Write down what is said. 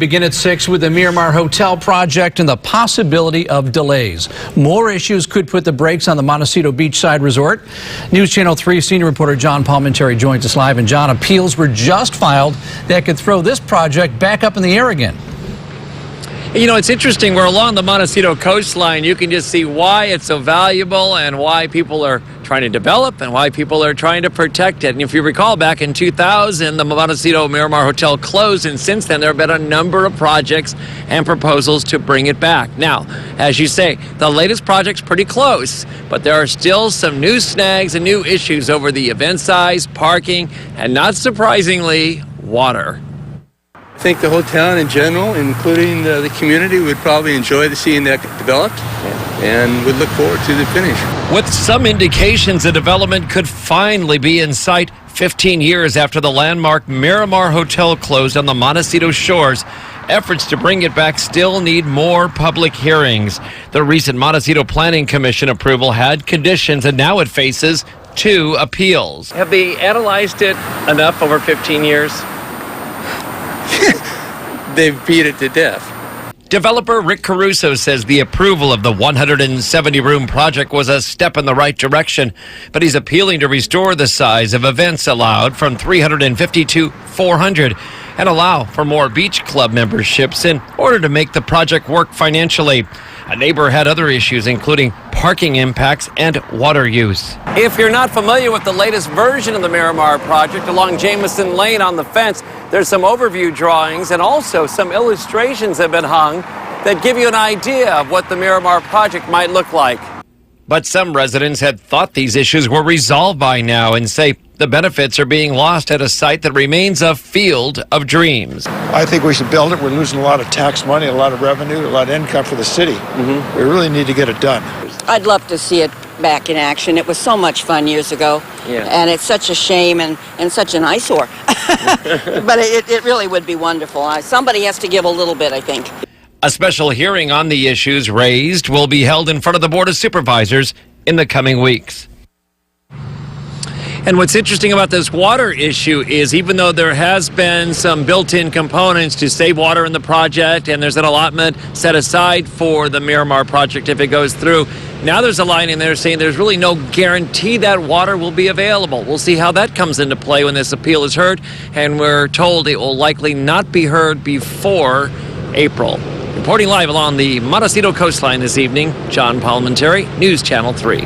Begin at 6 with the Miramar Hotel project and the possibility of delays. More issues could put the brakes on the Montecito Beachside Resort. News Channel 3 senior reporter John Palmentary joins us live. And John, appeals were just filed that could throw this project back up in the air again. You know, it's interesting. We're along the Montecito coastline. You can just see why it's so valuable and why people are trying to develop and why people are trying to protect it. And if you recall, back in 2000, the Montecito Miramar Hotel closed, and since then there have been a number of projects and proposals to bring it back. Now, as you say, the latest project's pretty close, but there are still some new snags and new issues over the event size, parking, and not surprisingly, water. I think the whole town in general, including the community, would probably enjoy seeing that developed and would look forward to the finish. With some indications the development could finally be in sight 15 years after the landmark Miramar Hotel closed on the Montecito shores, efforts to bring it back still need more public hearings. The recent Montecito Planning Commission approval had conditions, and now it faces 2 appeals. Have they analyzed it enough over 15 years? They've beat it to death. Developer Rick Caruso says the approval of the 170-room project was a step in the right direction, but he's appealing to restore the size of events allowed from 350 to 400 and allow for more beach club memberships in order to make the project work financially. A neighbor had other issues, including parking impacts and water use. If you're not familiar with the latest version of the Miramar project, along Jameson Lane on the fence, there's some overview drawings and also some illustrations have been hung that give you an idea of what the Miramar project might look like. But some residents had thought these issues were resolved by now and say the benefits are being lost at a site that remains a field of dreams. I think we should build it. We're losing a lot of tax money, a lot of revenue, a lot of income for the city. We really need to get it done. I'd love to see it back in action. It was so much fun years ago, and it's such a shame and such an eyesore. But it really would be wonderful. Somebody has to give a little bit, I think. A special hearing on the issues raised will be held in front of the Board of Supervisors in the coming weeks. And what's interesting about this water issue is even though there has been some built-in components to save water in the project and there's an allotment set aside for the Miramar project if it goes through, now there's a line in there saying there's really no guarantee that water will be available. We'll see how that comes into play when this appeal is heard, and we're told it will likely not be heard before April. Reporting live along the Montecito coastline this evening, John Palmentary, News Channel 3.